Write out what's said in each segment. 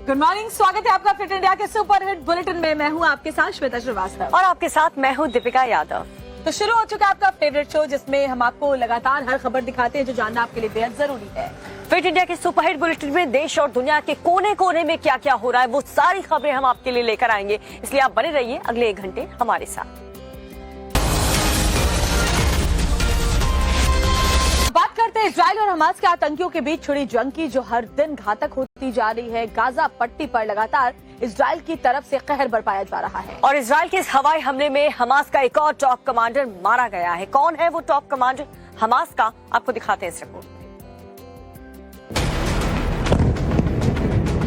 Good morning, स्वागत है आपका फिट इंडिया के सुपर हिट बुलेटिन में। मैं हूं आपके साथ श्वेता श्रीवास्तव और आपके साथ मैं हूं दीपिका यादव। तो शुरू हो चुका है आपका फेवरेट शो, जिसमें हम आपको लगातार हर खबर दिखाते हैं जो जानना आपके लिए बेहद जरूरी है। फिट इंडिया के सुपर हिट बुलेटिन में देश और दुनिया के कोने कोने में क्या क्या हो रहा है वो सारी खबरें हम आपके लिए लेकर आएंगे, इसलिए आप बने रहिए अगले 1 घंटे हमारे साथ। बात करते हैं इजराइल और हमास के आतंकियों के बीच छिड़ी जंग की, जो हर दिन घातक होती जा रही है। गाजा पट्टी पर लगातार इजराइल की तरफ से कहर बरपाया जा रहा है और इजराइल के इस हवाई हमले में हमास का एक और टॉप कमांडर मारा गया है। कौन है वो टॉप कमांडर हमास का, आपको दिखाते हैं इस रिपोर्ट।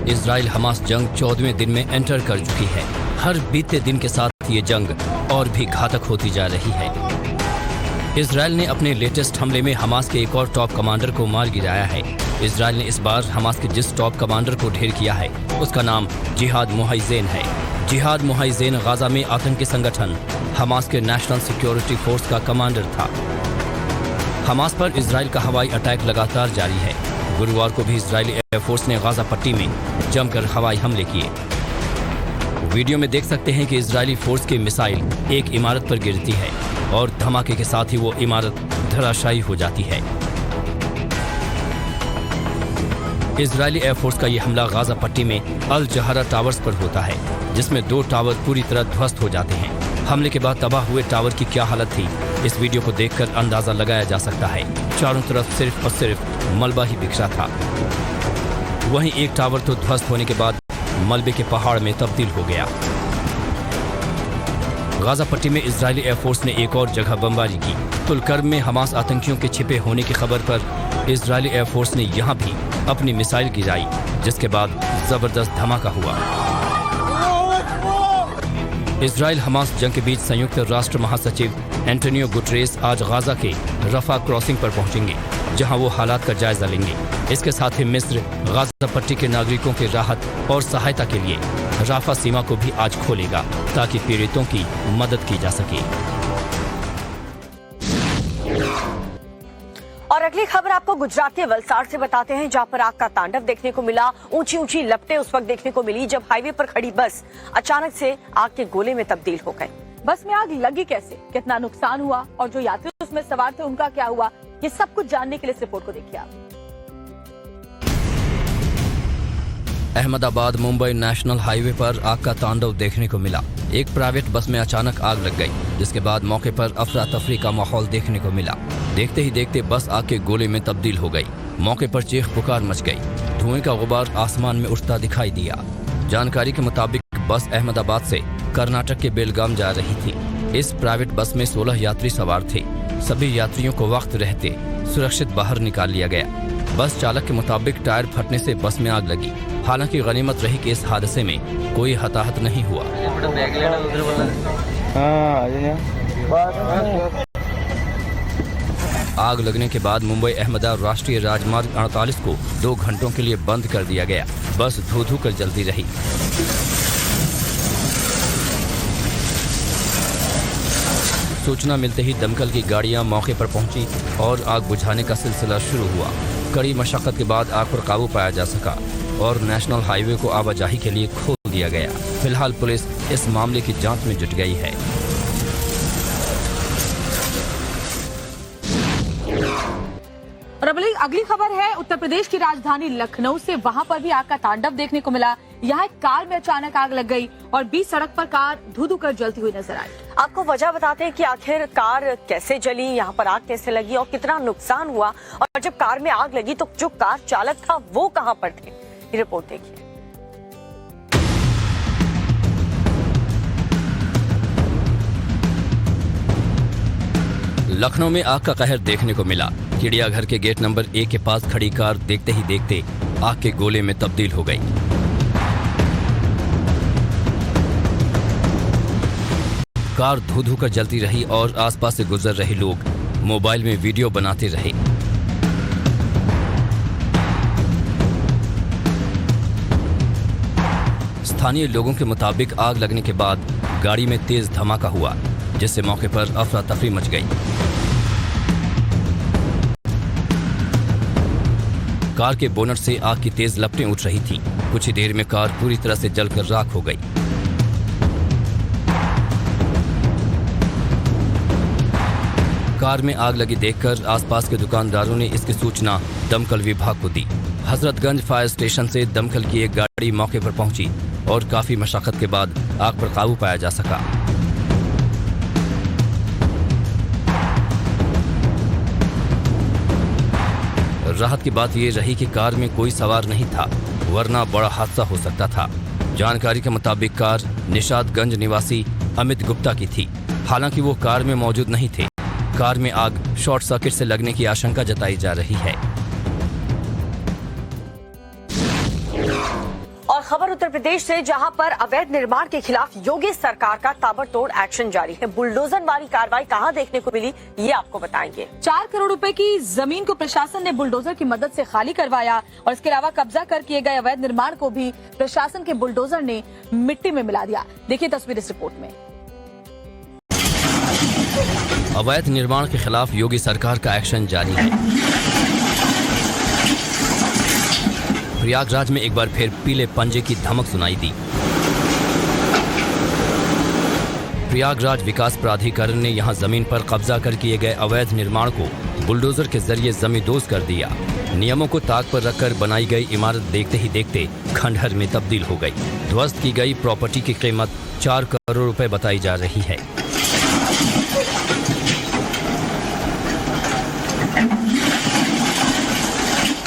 इजराइल हमास जंग 14वें दिन में एंटर कर चुकी है। हर बीते दिन के साथ ये जंग और भी घातक होती जा रही है। इजराइल ने अपने लेटेस्ट हमले में हमास के एक और टॉप कमांडर को मार गिराया है। इजराइल ने इस बार हमास के जिस टॉप कमांडर को ढेर किया है उसका नाम जिहाद मुहाइजेन है। जिहाद मुहाइजेन गाजा में आतंकी संगठन हमास के नेशनल सिक्योरिटी फोर्स का कमांडर था। हमास पर इजराइल का हवाई अटैक लगातार जारी है। गुरुवार को भी इजरायली एयरफोर्स ने गाजा पट्टी में जमकर हवाई हमले किए। वीडियो में देख सकते हैं कि इजरायली फोर्स की मिसाइल एक इमारत पर गिरती है और धमाके के साथ ही वो इमारत धराशायी हो जाती है। इजरायली एयरफोर्स का ये हमला गाजा पट्टी में अल जहरा टावर्स पर होता है, जिसमें 2 टावर पूरी तरह ध्वस्त हो जाते हैं। हमले के बाद तबाह हुए टावर की क्या हालत थी, इस वीडियो को देखकर अंदाजा लगाया जा सकता है। चारों तरफ सिर्फ और सिर्फ मलबा ही बिखरा था। वहीं एक टावर तो ध्वस्त होने के बाद मलबे के पहाड़ में तब्दील हो गया। गाजा पट्टी में इजरायली एयरफोर्स ने एक और जगह बमबारी की। तुलकर्म में हमास आतंकियों के छिपे होने की खबर पर इजरायली एयरफोर्स ने यहां भी अपनी मिसाइल गिराई, जिसके बाद जबरदस्त धमाका हुआ। इजराइल हमास जंग के बीच संयुक्त राष्ट्र महासचिव एंटोनियो गुटरेस आज गाजा के रफा क्रॉसिंग पर पहुंचेंगे, जहां वो हालात का जायजा लेंगे। इसके साथ ही मिस्र गाजा पट्टी के नागरिकों की राहत और सहायता के लिए राफा सीमा को भी आज खोलेगा, ताकि पीड़ितों की मदद की जा सके। और अगली खबर आपको गुजरात के वलसाड़ से बताते हैं, जहां पर आग का तांडव देखने को मिला। ऊंची ऊंची लपटें उस वक्त देखने को मिली जब हाईवे पर खड़ी बस अचानक से आग के गोले में तब्दील हो गई। बस में आग लगी कैसे, कितना नुकसान हुआ और जो यात्री उसमें सवार थे उनका क्या हुआ, ये सब कुछ जानने के लिए इस रिपोर्ट को देखिए आप। अहमदाबाद मुंबई नेशनल हाईवे पर आग का तांडव देखने को मिला। एक प्राइवेट बस में अचानक आग लग गई, जिसके बाद मौके पर अफरा तफरी का माहौल देखने को मिला। देखते ही देखते बस आग के गोले में तब्दील हो गई। मौके पर चीख पुकार मच गई। धुएं का गुबार आसमान में उठता दिखाई दिया। जानकारी के मुताबिक बस अहमदाबाद से कर्नाटक के बेलगाम जा रही थी। इस प्राइवेट बस में 16 यात्री सवार थे। सभी यात्रियों को वक्त रहते सुरक्षित बाहर निकाल लिया गया। बस चालक के मुताबिक टायर फटने से बस में आग लगी। हालांकि गनीमत रही कि इस हादसे में कोई हताहत नहीं हुआ। आग लगने के बाद मुंबई अहमदाबाद राष्ट्रीय राजमार्ग 48 को 2 घंटों के लिए बंद कर दिया गया। बस धू-धू कर जलती रही। सूचना मिलते ही दमकल की गाड़ियां मौके पर पहुंची और आग बुझाने का सिलसिला शुरू हुआ। कड़ी मशक्कत के बाद आग पर काबू पाया जा सका और नेशनल हाईवे को आवाजाही के लिए खोल दिया गया। फिलहाल पुलिस इस मामले की जांच में जुट गई है। और अगली खबर है उत्तर प्रदेश की राजधानी लखनऊ से। वहां पर भी आग का तांडव देखने को मिला। यहाँ एक कार में अचानक आग लग गई और बीच सड़क पर कार धू-धू कर जलती हुई नजर आई। आपको वजह बताते हैं कि आखिर कार कैसे जली, यहाँ पर आग कैसे लगी और कितना नुकसान हुआ। और जब कार में आग लगी तो जो कार चालक था वो कहाँ पर थे, ये रिपोर्ट देखिए। लखनऊ में आग का कहर देखने को मिला। चिड़ियाघर के गेट नंबर 1 के पास खड़ी कार देखते ही देखते आग के गोले में तब्दील हो गई। कार धू-धू कर जलती रही और आसपास से गुजर रहे लोग मोबाइल में वीडियो बनाते रहे। स्थानीय लोगों के मुताबिक आग लगने के बाद गाड़ी में तेज धमाका हुआ, जिससे मौके पर अफरा तफरी मच गई। कार के बोनट से आग की तेज लपटें उठ रही थी। कुछ ही देर में कार पूरी तरह से जलकर राख हो गई। कार में आग लगी देखकर आसपास के दुकानदारों ने इसकी सूचना दमकल विभाग को दी। हजरतगंज फायर स्टेशन से दमकल की एक गाड़ी मौके पर पहुंची और काफी मशक्कत के बाद आग पर काबू पाया जा सका। राहत की बात यह रही कि कार में कोई सवार नहीं था, वरना बड़ा हादसा हो सकता था। जानकारी के मुताबिक कार निशादगंज निवासी अमित गुप्ता की थी। हालांकि वो कार में मौजूद नहीं थे। कार में आग शॉर्ट सर्किट से लगने की आशंका जताई जा रही है। और खबर उत्तर प्रदेश से, जहां पर अवैध निर्माण के खिलाफ योगी सरकार का ताबड़तोड़ एक्शन जारी है। बुलडोजर वाली कार्रवाई कहां देखने को मिली, ये आपको बताएंगे। 4 करोड़ रुपए की जमीन को प्रशासन ने बुलडोजर की मदद से खाली करवाया और इसके अलावा कब्जा कर किए गए अवैध निर्माण को भी प्रशासन के बुलडोजर ने मिट्टी में मिला दिया। देखिए तस्वीर इस रिपोर्ट में। अवैध निर्माण के खिलाफ योगी सरकार का एक्शन जारी है। प्रयागराज में एक बार फिर पीले पंजे की धमक सुनाई दी। प्रयागराज विकास प्राधिकरण ने यहां जमीन पर कब्जा कर किए गए अवैध निर्माण को बुलडोजर के जरिए जमींदोज कर दिया। नियमों को ताक पर रखकर बनाई गई इमारत देखते ही देखते खंडहर में तब्दील हो गई। ध्वस्त की गई प्रॉपर्टी की कीमत 4 करोड़ रुपए बताई जा रही है।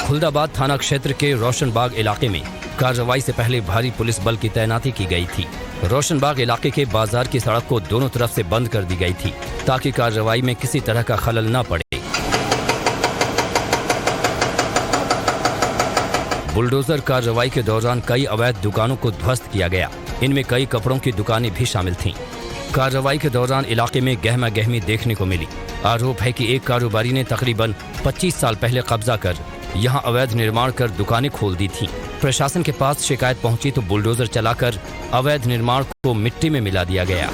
खुलदाबाद थाना क्षेत्र के रोशनबाग इलाके में कार्रवाई से पहले भारी पुलिस बल की तैनाती की गई थी। रोशनबाग इलाके के बाजार की सड़क को दोनों तरफ से बंद कर दी गई थी ताकि कार्रवाई में किसी तरह का खलल न पड़े। बुलडोजर कार्रवाई के दौरान कई अवैध दुकानों को ध्वस्त किया गया। इनमें कई कपड़ों की दुकानें भी शामिल थीं। कार्रवाई के दौरान इलाके में गहमा गहमी देखने को मिली। आरोप है कि एक कारोबारी ने तकरीबन 25 साल पहले कब्जा कर यहां अवैध निर्माण कर दुकानें खोल दी थीं। प्रशासन के पास शिकायत पहुंची तो बुलडोजर चलाकर अवैध निर्माण को मिट्टी में मिला दिया गया।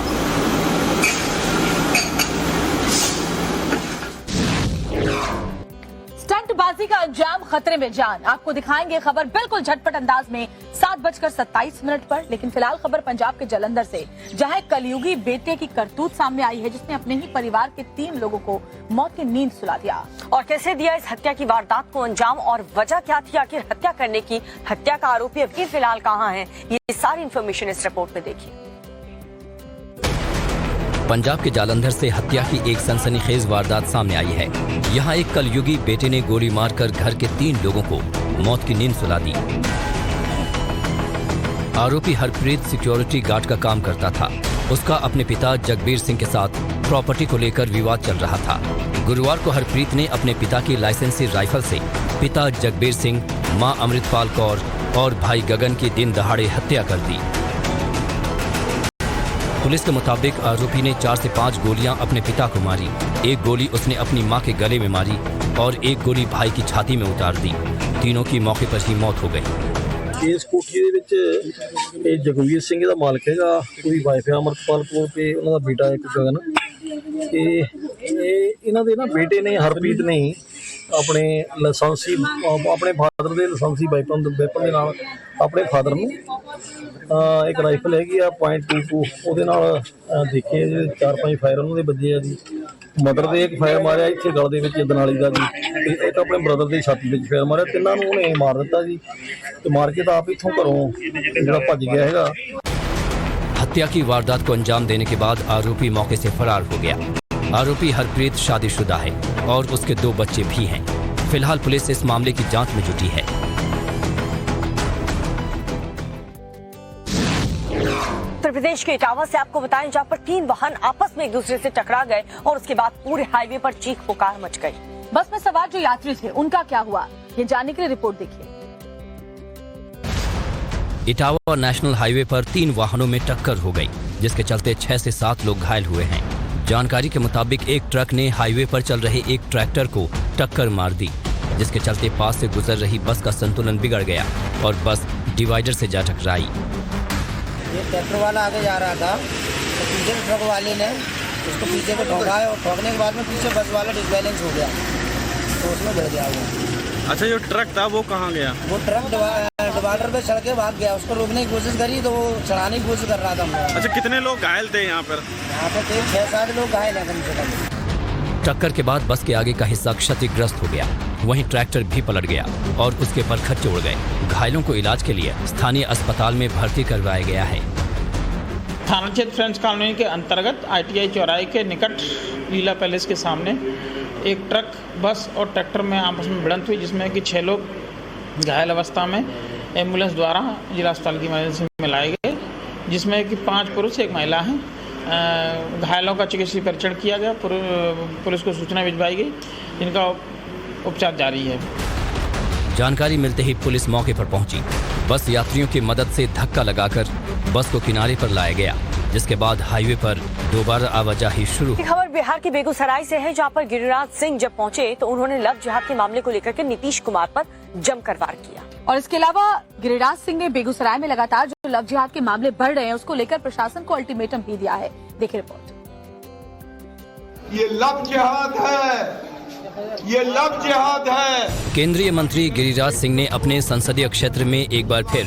स्टंटबाजी का अंजाम खतरे में जान। आपको दिखाएंगे खबर बिल्कुल झटपट अंदाज में 7:27 पर। लेकिन फिलहाल खबर पंजाब के जालंधर से, जहां एक कलयुगी बेटे की करतूत सामने आई है जिसने अपने ही परिवार के 3 लोगों को मौत की नींद सुला दिया। और कैसे दिया इस हत्या की वारदात को अंजाम और वजह क्या थी आखिर हत्या करने की। हत्या का आरोपी अभी फिलहाल कहां है, ये सारी इंफॉर्मेशन इस रिपोर्ट में देखिए। पंजाब के जालंधर से हत्या की एक सनसनीखेज वारदात सामने आई है। यहाँ एक कलयुगी बेटे ने गोली मारकर घर के 3 लोगों को मौत की नींद सुला दी। आरोपी हरप्रीत सिक्योरिटी गार्ड का काम करता था। उसका अपने पिता जगबीर सिंह के साथ प्रॉपर्टी को लेकर विवाद चल रहा था। गुरुवार को हरप्रीत ने अपने पिता की लाइसेंसी राइफल से पिता जगबीर सिंह, मां अमृतपाल कौर और भाई गगन की दिन दहाड़े हत्या कर दी। पुलिस के मुताबिक आरोपी ने 4 से 5 गोलियां अपने पिता को मारी। एक गोली उसने अपनी मां के गले में मारी और एक गोली भाई की छाती में उतार दी। तीनों की मौके पर ही मौत हो गई। इस कोठी ਦੇ ਵਿੱਚ ਇਹ ਜਗਵੀਰ ਸਿੰਘ ਦਾ ਮਾਲਕ ਹੈਗਾ, ਉਹਦੀ ਵਾਈਫ ਹੈ ਅਮਰਪਾਲ ਕੌਰ ਤੇ ਉਹਨਾਂ ਦਾ ਬੇਟਾ ਇੱਕ ਗਗਨ। ਤੇ ਇਹਨਾਂ ਦੇ ਨਾ ਬੇਟੇ ਨੇ ਹਰਪ੍ਰੀਤ ਨੇ ਆਪਣੇ ਲਾਇਸੈਂਸੀ ਆਪਣੇ ਫਾਦਰ ਦੇ ਲਾਇਸੈਂਸੀ ਵੈਪਨ ਦੇ ਨਾਲ ਆਪਣੇ ਫਾਦਰ ਨੂੰ ਇੱਕ ਰਾਈਫਲ ਹੈਗੀ ਆ .22 ਉਹਦੇ ਨਾਲ ਦੇਖੇ 4-5 ਫਾਇਰ ਉਹਨਾਂ ਦੇ ਵੱਜੇ ਆ ਜੀ। ਮਦਰ ਦੇ ਇੱਕ ਫਾਇਰ ਮਾਰਿਆ ਇੱਥੇ ਗਲ ਦੇ ਵਿੱਚ ਦਨਾਲੀ ਦਾ ਜੀ, ਤੇ ਇੱਕ ਆਪਣੇ ਬ੍ਰਦਰ ਦੀ ਛਾਤੀ ਵਿੱਚ ਫਾਇਰ ਮਾਰਿਆ। ਤਿੰਨਾਂ ਨੂੰ ਉਹਨੇ ਮਾਰ ਦਿੱਤਾ ਜੀ, ਤੇ ਮਾਰ ਕੇ ਤਾਂ ਆਪ ਇੱਥੋਂ ਘਰੋਂ ਜਿਹੜਾ ਭੱਜ ਗਿਆ ਹੈਗਾ। हत्या की वारदात को अंजाम देने के बाद आरोपी मौके से फरार हो गया। आरोपी हरप्रीत शादीशुदा है और उसके 2 बच्चे भी हैं। फिलहाल पुलिस इस मामले की जांच में जुटी है। उत्तर प्रदेश के इटावा से आपको बताएं, जहां पर 3 वाहन आपस में एक दूसरे से टकरा गए और उसके बाद पूरे हाईवे पर चीख पुकार मच गई। बस में सवार जो यात्री थे उनका क्या हुआ, ये जानने के लिए रिपोर्ट देखिए। इटावा नेशनल हाईवे पर 3 वाहनों में टक्कर हो गई, जिसके चलते 6 से 7 लोग घायल हुए हैं। जानकारी के मुताबिक एक ट्रक ने हाईवे पर चल रहे एक ट्रैक्टर को टक्कर मार दी, जिसके चलते पास से गुजर रही बस का संतुलन बिगड़ गया और बस डिवाइडर से जा टकराई। ये ट्रैक्टर वाला आगे जा रहा था तो पीछे ट्रक वाले ने उसको पीछे को ठोका है और ठोकने के बाद में पीछे बस वाला डिसबैलेंस हो गया तो उसमें गिर गया वो। अच्छा, जो ट्रक था वो कहाँ गया? वो ट्रक डिवाइडर पे चढ़ के भाग गया। उसको रोकने की कोशिश करी तो वो चढ़ाने की कोशिश कर रहा था। अच्छा, कितने लोग घायल थे यहाँ पर? यहाँ पे 6-7 लोग घायल हैं कम से कम। टक्कर के बाद बस के आगे का हिस्सा क्षतिग्रस्त हो गया। वहीं ट्रैक्टर भी पलट गया और उसके परखच्चे उड़ गए। घायलों को इलाज के लिए स्थानीय अस्पताल में भर्ती करवाया गया है। थाना क्षेत्र फ्रेंच कॉलोनी के अंतर्गत ITI चौराहे के निकट लीला पैलेस के सामने एक ट्रक, बस और ट्रैक्टर में आपस में भिड़ंत हुई, जिसमें कि 6 लोग घायल अवस्था में एम्बुलेंस द्वारा जिला अस्पताल की मदद से लाए गए, जिसमें कि 5 पुरुष 1 महिला हैं। घायलों का चिकित्सीय परीक्षण किया गया। पुलिस को सूचना भिजवाई गई, जिनका उपचार जारी है। जानकारी मिलते ही पुलिस मौके पर पहुंची। बस यात्रियों की मदद से धक्का लगाकर बस को किनारे पर लाया गया, जिसके बाद हाईवे पर दोबारा आवाजाही शुरू। खबर बिहार के बेगूसराय से है, जहां पर गिरिराज सिंह जब पहुंचे तो उन्होंने लव जिहाद के मामले को लेकर के नीतीश कुमार पर जमकर वार किया। और इसके अलावा गिरिराज सिंह ने बेगूसराय में लगातार जो लव जिहाद के मामले बढ़ रहे हैं उसको लेकर प्रशासन को अल्टीमेटम भी दिया है। देखिए रिपोर्ट। ये लव जिहाद है, ये लव जिहाद है। केंद्रीय मंत्री गिरिराज सिंह ने अपने संसदीय क्षेत्र में एक बार फिर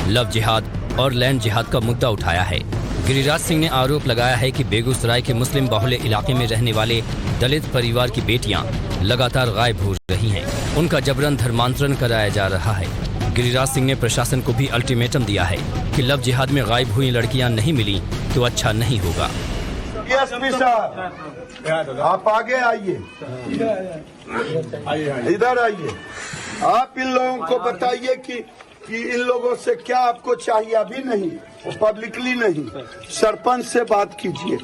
लव जिहाद और लैंड जिहाद का मुद्दा उठाया है। गिरिराज सिंह ने आरोप लगाया है कि बेगूसराय के मुस्लिम बाहुल्य इलाके में रहने वाले दलित परिवार की बेटियां लगातार गायब हो रही हैं। उनका जबरन धर्मांतरण कराया जा रहा है। गिरिराज सिंह ने प्रशासन को भी अल्टीमेटम दिया है कि लव जिहाद में गायब हुई लड़कियां नहीं मिली तो अच्छा नहीं होगा। एसपी साहब, आप आगे आइए, इधर आइए। आप इन लोगों को बताइए कि इन लोगों से क्या आपको चाहिए। अभी नहीं, पब्लिकली नहीं, सरपंच से बात कीजिए,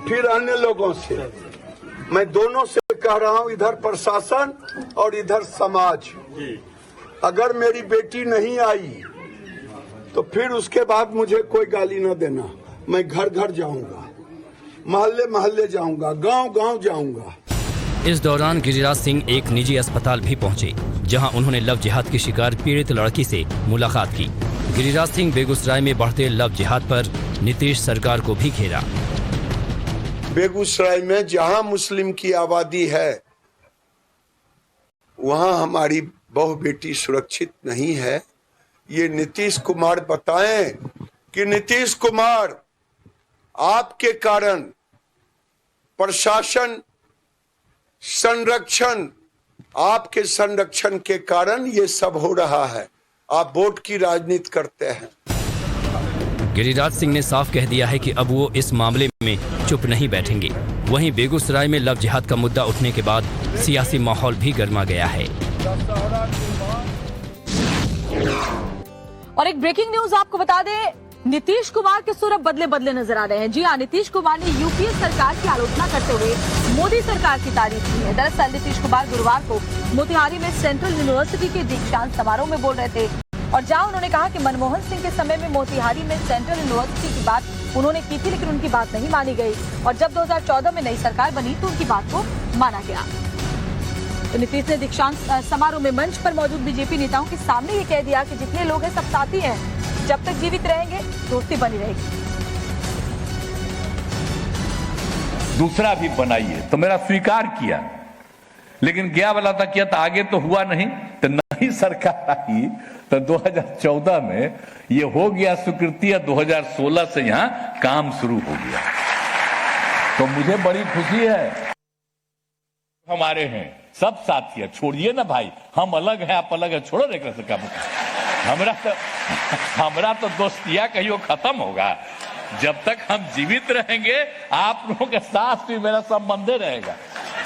फिर अन्य लोगों से। मैं दोनों से कह रहा हूँ, इधर प्रशासन और इधर समाज। अगर मेरी बेटी नहीं आई तो फिर उसके बाद मुझे कोई गाली न देना। मैं घर घर जाऊंगा, मोहल्ले मोहल्ले जाऊंगा, गांव गांव जाऊंगा। इस दौरान गिरिराज सिंह एक निजी अस्पताल भी पहुंचे, जहां उन्होंने लव जिहाद की शिकार पीड़ित लड़की से मुलाकात की। गिरिराज सिंह बेगूसराय में बढ़ते लव जिहाद पर नीतीश सरकार को भी घेरा। बेगूसराय में जहां मुस्लिम की आबादी है वहां हमारी बहु बेटी सुरक्षित नहीं है। ये नीतीश कुमार बताएं कि नीतीश कुमार, आपके कारण प्रशासन संरक्षण, आपके संरक्षण के कारण ये सब हो रहा है। आप वोट की राजनीति करते हैं। गिरिराज सिंह ने साफ कह दिया है कि अब वो इस मामले में चुप नहीं बैठेंगे। वहीं बेगूसराय में लव जिहाद का मुद्दा उठने के बाद सियासी माहौल भी गर्मा गया है। और एक ब्रेकिंग न्यूज आपको बता दें, नीतीश कुमार के सुर अब बदले बदले नजर आ रहे हैं। जी हाँ, नीतीश कुमार ने यूपीए सरकार की आलोचना करते हुए मोदी सरकार की तारीफ की है। दरअसल नीतीश कुमार गुरुवार को मोतिहारी में सेंट्रल यूनिवर्सिटी के दीक्षांत समारोह में बोल रहे थे, और जहां उन्होंने कहा कि मनमोहन सिंह के समय में मोतिहारी में सेंट्रल यूनिवर्सिटी की बात उन्होंने की थी, लेकिन उनकी बात नहीं मानी गई, और जब 2014 में नई सरकार बनी तो उनकी बात को माना गया। तो नीतीश ने दीक्षांत समारोह में मंच पर मौजूद बीजेपी नेताओं के सामने ये कह दिया कि जितने लोग हैं सब साथी हैं, जब तक जीवित रहेंगे दोस्ती बनी रहेगी। दूसरा भी बनाइए, तो मेरा स्वीकार किया, लेकिन गया वाला था किया तो आगे तो हुआ नहीं। तो नई सरकार आई तो 2014 में ये हो गया स्वीकृति, 2016 से यहाँ काम शुरू हो गया। तो मुझे बड़ी खुशी है। हमारे हैं सब साथी है, छोड़िए ना भाई, हम अलग हैं आप अलग है, छोड़ो नहीं कर सका। हमरा तो दोस्तियां कहियो खत्म होगा। जब तक हम जीवित रहेंगे आप लोगों के साथ भी मेरा संबंध रहेगा,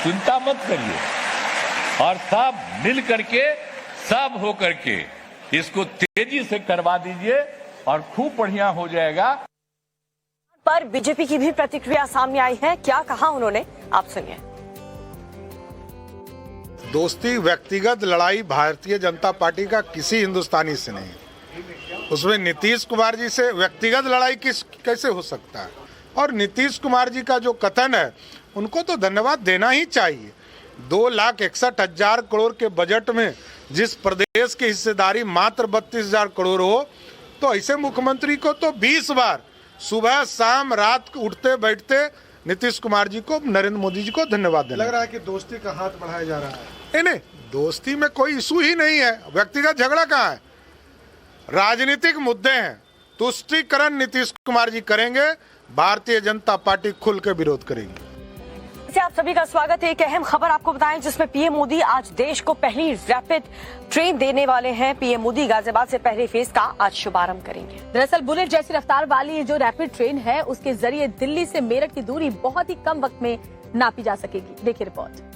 चिंता मत करिए। और सब मिल करके, सब हो करके इसको तेजी से करवा दीजिए और खूब बढ़िया हो जाएगा। पर बीजेपी की भी प्रतिक्रिया सामने आई है। क्या कहा उन्होंने, आप सुनिए। दोस्ती, व्यक्तिगत लड़ाई भारतीय जनता पार्टी का किसी हिंदुस्तानी से नहीं, उसमें नीतीश कुमार जी से व्यक्तिगत लड़ाई कैसे हो सकता है। और नीतीश कुमार जी का जो कथन है उनको तो धन्यवाद देना ही चाहिए। 2,61,000 करोड़ के बजट में जिस प्रदेश की हिस्सेदारी मात्र 32,000 करोड़ हो, तो ऐसे मुख्यमंत्री को तो 20 बार सुबह शाम रात उठते बैठते नीतीश कुमार जी को, नरेंद्र मोदी जी को धन्यवाद देना। लग रहा है कि दोस्ती का हाथ बढ़ाया जा रहा है। नहीं, दोस्ती में कोई इशू ही नहीं है, व्यक्तिगत झगड़ा कहाँ है? राजनीतिक मुद्दे हैं, तुष्टीकरण नीतीश कुमार जी करेंगे, भारतीय जनता पार्टी खुल के विरोध करेगी। आप सभी का स्वागत है। एक अहम खबर आपको बताएं जिसमें पीएम मोदी आज देश को पहली रैपिड ट्रेन देने वाले हैं। पीएम मोदी गाजियाबाद से पहले फेज का आज शुभारंभ करेंगे। दरअसल बुलेट जैसी रफ्तार वाली ये जो रैपिड ट्रेन है उसके जरिए दिल्ली से मेरठ की दूरी बहुत ही कम वक्त में नापी जा सकेगी। देखिए रिपोर्ट।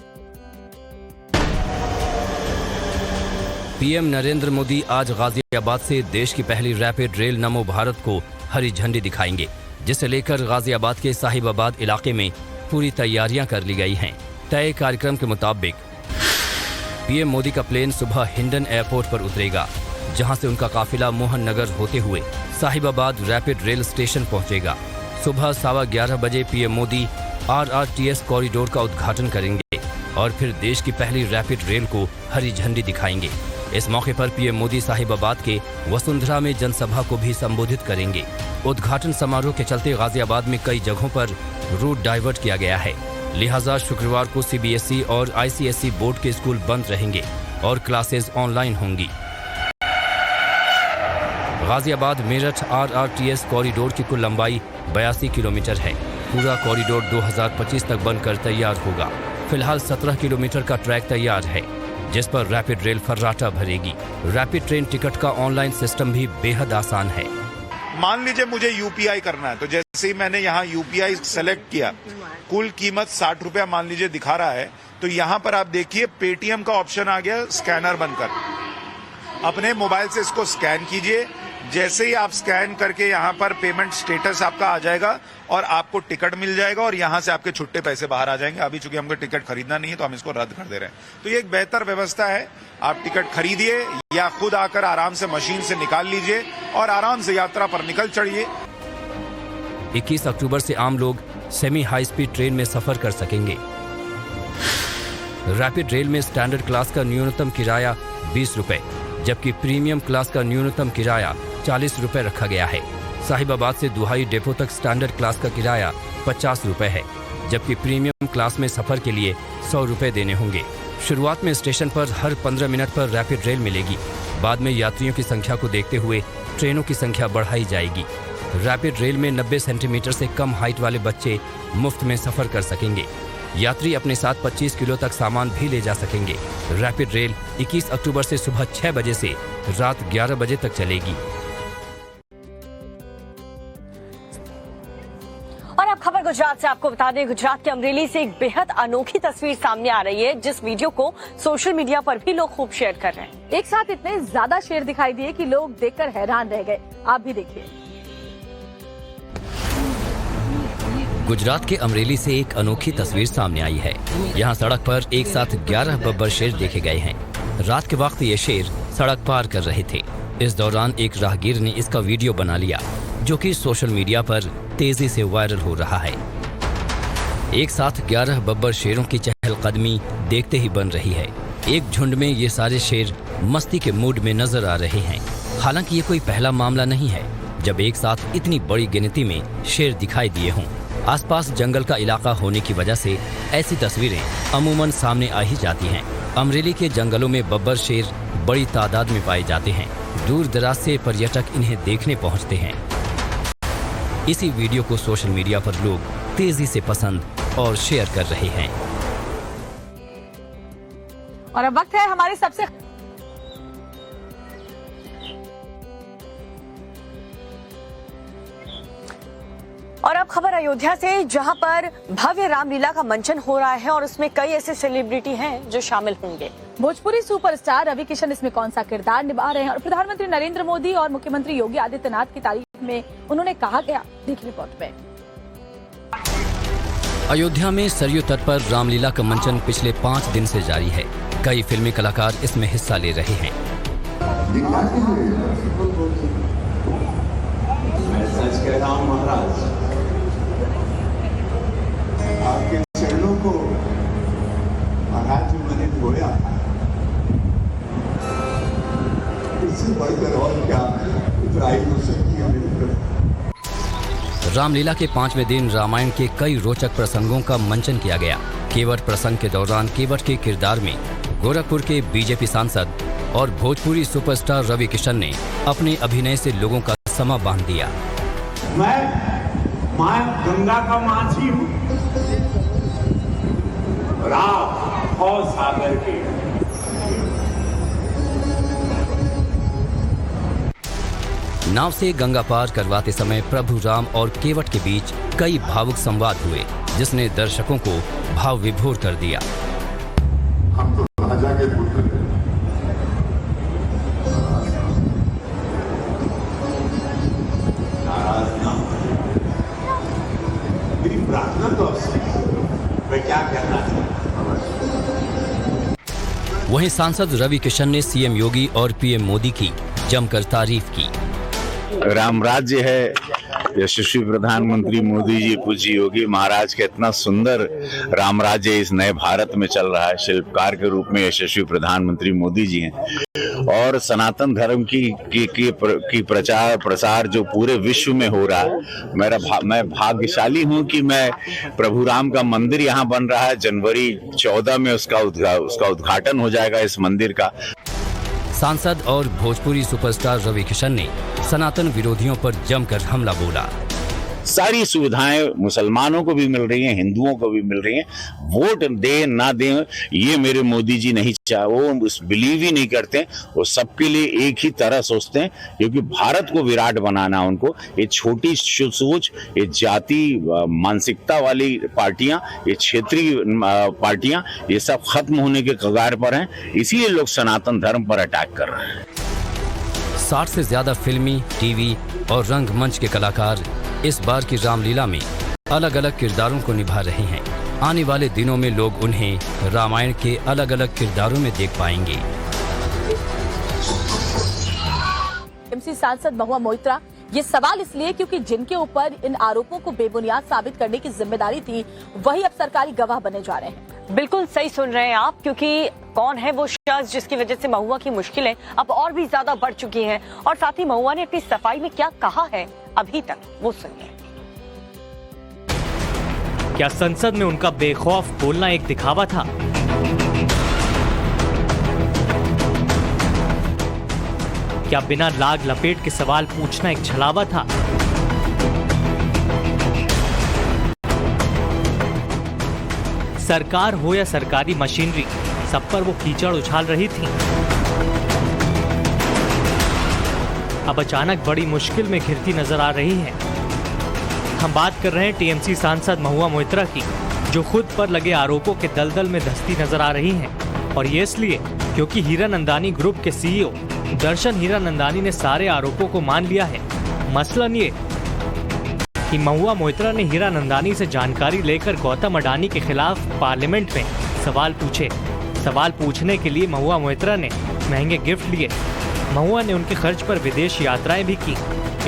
पीएम नरेंद्र मोदी आज गाजियाबाद से देश की पहली रैपिड रेल नमो भारत को हरी झंडी दिखाएंगे, जिसे लेकर गाजियाबाद के साहिबाबाद इलाके में पूरी तैयारियां कर ली गई हैं। तय कार्यक्रम के मुताबिक पीएम मोदी का प्लेन सुबह हिंडन एयरपोर्ट पर उतरेगा, जहां से उनका काफिला मोहन नगर होते हुए साहिबाबाद रैपिड रेल स्टेशन पहुंचेगा। सुबह 11:15 बजे पीएम मोदी RRTS कॉरिडोर का उद्घाटन करेंगे और फिर देश की पहली रैपिड रेल को हरी झंडी दिखाएंगे। इस मौके पर पीएम मोदी साहिबाबाद के वसुंधरा में जनसभा को भी संबोधित करेंगे। उद्घाटन समारोह के चलते गाजियाबाद में कई जगहों पर रूट डाइवर्ट किया गया है, लिहाजा शुक्रवार को CBSE और ICSE बोर्ड के स्कूल बंद रहेंगे और क्लासेस ऑनलाइन होंगी। गाजियाबाद मेरठ RRTS कॉरिडोर की कुल लंबाई 82 किलोमीटर है। पूरा कॉरिडोर 2025 तक बनकर तैयार होगा। फिलहाल 17 किलोमीटर का ट्रैक तैयार है, जिस पर रैपिड रेल फर्राटा भरेगी। रैपिड ट्रेन टिकट का ऑनलाइन सिस्टम भी बेहद आसान है। मान लीजिए मुझे UPI करना है, तो जैसे ही मैंने यहाँ UPI सेलेक्ट किया, कुल कीमत 60 रुपया मान लीजिए दिखा रहा है, तो यहाँ पर आप देखिए पेटीएम का ऑप्शन आ गया स्कैनर बनकर। अपने मोबाइल से इसको स्कैन कीजिए, जैसे ही आप स्कैन करके यहाँ पर पेमेंट स्टेटस आपका आ जाएगा और आपको टिकट मिल जाएगा और यहाँ से आपके छुट्टे पैसे बाहर आ जाएंगे। अभी चूंकि हमको टिकट खरीदना नहीं है तो हम इसको रद्द कर दे रहे हैं। तो ये एक बेहतर व्यवस्था है। आप टिकट खरीदिए या खुद आकर आराम से मशीन से निकाल लीजिए और आराम से यात्रा पर निकल चढ़िए। 21 अक्टूबर से आम लोग सेमी हाई स्पीड ट्रेन में सफर कर सकेंगे। रैपिड रेल में स्टैंडर्ड क्लास का न्यूनतम किराया 20 रुपए, जबकि प्रीमियम क्लास का न्यूनतम किराया 40 रुपए रखा गया है। साहिबाबाद से दुहाई डेपो तक स्टैंडर्ड क्लास का किराया 50 रुपए है, जबकि प्रीमियम क्लास में सफर के लिए 100 रुपए देने होंगे। शुरुआत में स्टेशन पर हर 15 मिनट पर रैपिड रेल मिलेगी। बाद में यात्रियों की संख्या को देखते हुए ट्रेनों की संख्या बढ़ाई जाएगी। रैपिड रेल में 90 सेंटीमीटर से कम हाइट वाले बच्चे मुफ्त में सफर कर सकेंगे। यात्री अपने साथ 25 किलो तक सामान भी ले जा सकेंगे। रैपिड रेल 21 अक्टूबर से सुबह 6 बजे से रात 11 बजे तक चलेगी। और अब खबर गुजरात से आपको बता दें, गुजरात के अमरेली से एक बेहद अनोखी तस्वीर सामने आ रही है, जिस वीडियो को सोशल मीडिया पर भी लोग खूब शेयर कर रहे हैं। एक साथ इतने ज्यादा शेर दिखाई दिए कि लोग देखकर हैरान रह गए। आप भी देखिए। गुजरात के अमरेली से एक अनोखी तस्वीर सामने आई है। यहाँ सड़क पर एक साथ 11 बब्बर शेर देखे गए हैं। रात के वक्त ये शेर सड़क पार कर रहे थे। इस दौरान एक राहगीर ने इसका वीडियो बना लिया, जो कि सोशल मीडिया पर तेजी से वायरल हो रहा है। एक साथ 11 बब्बर शेरों की चहलकदमी देखते ही बन रही है। एक झुंड में ये सारे शेर मस्ती के मूड में नजर आ रहे हैं। हालांकि ये कोई पहला मामला नहीं है जब एक साथ इतनी बड़ी गिनती में शेर दिखाई दिए हों। आसपास जंगल का इलाका होने की वजह से ऐसी तस्वीरें अमूमन सामने आ ही जाती हैं। अमरेली के जंगलों में बब्बर शेर बड़ी तादाद में पाए जाते हैं। दूर दराज से पर्यटक इन्हें देखने पहुंचते हैं। इसी वीडियो को सोशल मीडिया पर लोग तेजी से पसंद और शेयर कर रहे हैं। और अब वक्त है हमारे सबसे और अब खबर अयोध्या से, जहां पर भव्य रामलीला का मंचन हो रहा है और उसमें कई ऐसे सेलिब्रिटी हैं जो शामिल होंगे। भोजपुरी सुपरस्टार रवि किशन इसमें कौन सा किरदार निभा रहे हैं और प्रधानमंत्री नरेंद्र मोदी और मुख्यमंत्री योगी आदित्यनाथ की तारीफ में उन्होंने कहा गया, देखिए रिपोर्ट में। अयोध्या में सरयू तट पर रामलीला का मंचन पिछले 5 दिन से जारी है। कई फिल्मी कलाकार इसमें हिस्सा ले रहे हैं। मैं सच कह रहा हूं महाराज, आपके चरणों को महाराज मैंने धोया, इससे बढ़कर और क्या उतराई हो सकती है मेरे प्रति। रामलीला के 5वें दिन रामायण के कई रोचक प्रसंगों का मंचन किया गया। केवट प्रसंग के दौरान केवट के किरदार में गोरखपुर के बीजेपी सांसद और भोजपुरी सुपरस्टार रवि किशन ने अपने अभिनय से लोगों का समा बांध दिया। मैं मां गंगा का माझी हूँ और आप और सागर के। नाव से गंगा पार करवाते समय प्रभु राम और केवट के बीच कई भावुक संवाद हुए, जिसने दर्शकों को भाव विभोर कर दिया। हम तो राजा के पुत्र हैं। नाराज ना मेरी प्रार्थना तो मैं क्या कहना चाहता। वहीं सांसद रवि किशन ने सीएम योगी और पीएम मोदी की जमकर तारीफ की। राम राज्य है, यशस्वी प्रधानमंत्री मोदी जी, पूज्य योगी महाराज का इतना सुंदर राम राज्य इस नए भारत में चल रहा है। शिल्पकार के रूप में यशस्वी प्रधानमंत्री मोदी जी हैं और सनातन धर्म की प्रचार प्रसार जो पूरे विश्व में हो रहा है। मैं भाग्यशाली हूं कि मैं प्रभु राम का मंदिर यहाँ बन रहा है। जनवरी 14 में उसका उद्घाटन हो जाएगा इस मंदिर का। सांसद और भोजपुरी सुपरस्टार रवि किशन ने सनातन विरोधियों पर जमकर हमला बोला। सारी सुविधाएं मुसलमानों को भी मिल रही हैं, हिंदुओं को भी मिल रही हैं। वोट दे ना दे ये मेरे मोदी जी नहीं चाहे, वो बिलीव ही नहीं करते। वो सबके लिए एक ही तरह सोचते हैं, क्योंकि भारत को विराट बनाना उनको। ये छोटी सोच, ये जाति मानसिकता वाली पार्टियां, ये क्षेत्रीय पार्टियां, ये सब खत्म होने के कगार पर हैं। इसीलिए लोग सनातन धर्म पर अटैक कर रहे हैं। 60 से ज्यादा फिल्मी, टीवी और रंगमंच के कलाकार इस बार की रामलीला में अलग अलग किरदारों को निभा रहे हैं। आने वाले दिनों में लोग उन्हें रामायण के अलग अलग किरदारों में देख पाएंगे। टीएमसी सांसद महुआ मोइत्रा, ये सवाल इसलिए क्योंकि जिनके ऊपर इन आरोपों को बेबुनियाद साबित करने की जिम्मेदारी थी, वही अब सरकारी गवाह बने जा रहे हैं। बिल्कुल सही सुन रहे हैं आप, क्योंकि कौन है वो शख्स जिसकी वजह से महुआ की मुश्किलें अब और भी ज्यादा बढ़ चुकी हैं, और साथ ही महुआ ने अपनी सफाई में क्या कहा है अभी तक, वो सुनिए। क्या संसद में उनका बेखौफ बोलना एक दिखावा था? क्या बिना लाग लपेट के सवाल पूछना एक छलावा था? सरकार हो या सरकारी मशीनरी, सब पर वो कीचड़ उछाल रही थी। अब अचानक बड़ी मुश्किल में घिरती नजर आ रही है। हम बात कर रहे हैं टीएमसी सांसद महुआ मोइत्रा की, जो खुद पर लगे आरोपों के दलदल में धंसती नजर आ रही हैं। और ये इसलिए क्योंकि हीरानंदानी ग्रुप के सीईओ दर्शन हीरानंदानी ने सारे आरोपों को मान लिया है। मसलन ये कि महुआ मोइत्रा ने हीरानंदानी से जानकारी लेकर गौतम अडानी के खिलाफ पार्लियामेंट में सवाल पूछे। सवाल पूछने के लिए महुआ मोइत्रा ने महंगे गिफ्ट लिए। महुआ ने उनके खर्च पर विदेश यात्राएं भी की।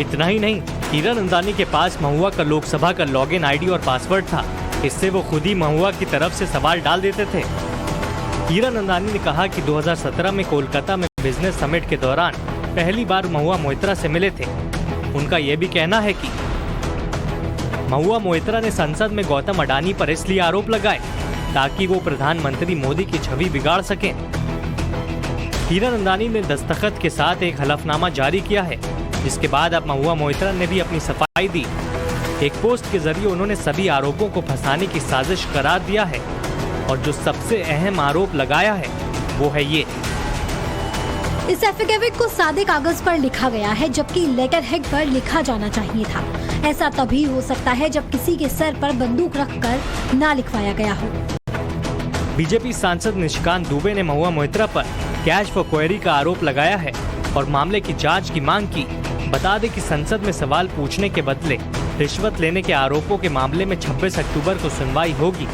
इतना ही नहीं, हीरानंदानी के पास महुआ का लोकसभा का लॉगिन आईडी और पासवर्ड था। इससे वो खुद ही महुआ की तरफ से सवाल डाल देते थे। हीरानंदानी ने कहा कि 2017 में कोलकाता में बिजनेस समिट के दौरान पहली बार महुआ मोइत्रा से मिले थे। उनका यह भी कहना है कि महुआ मोइत्रा ने संसद में गौतम अडानी पर इसलिए आरोप लगाए ताकि वो प्रधानमंत्री मोदी की छवि बिगाड़ सकें। हीरानंदानी ने दस्तखत के साथ एक हलफनामा जारी किया है, जिसके बाद अब महुआ मोइत्रा ने भी अपनी सफाई दी। एक पोस्ट के जरिए उन्होंने सभी आरोपों को फंसाने की साजिश करार दिया है, और जो सबसे अहम आरोप लगाया है वो है ये। इस एफिडेविट को सादे कागज पर लिखा गया है, जबकि लेटर हेड पर लिखा जाना चाहिए था। ऐसा तभी हो सकता है जब किसी के सर पर बंदूक रखकर ना लिखवाया गया हो। बीजेपी सांसद निशिकांत दुबे ने महुआ मोइत्रा पर कैश फॉर क्वेरी का आरोप लगाया है और मामले की जांच की मांग की। बता दें कि संसद में सवाल पूछने के बदले रिश्वत लेने के आरोपों के मामले में 26 अक्टूबर को सुनवाई होगी।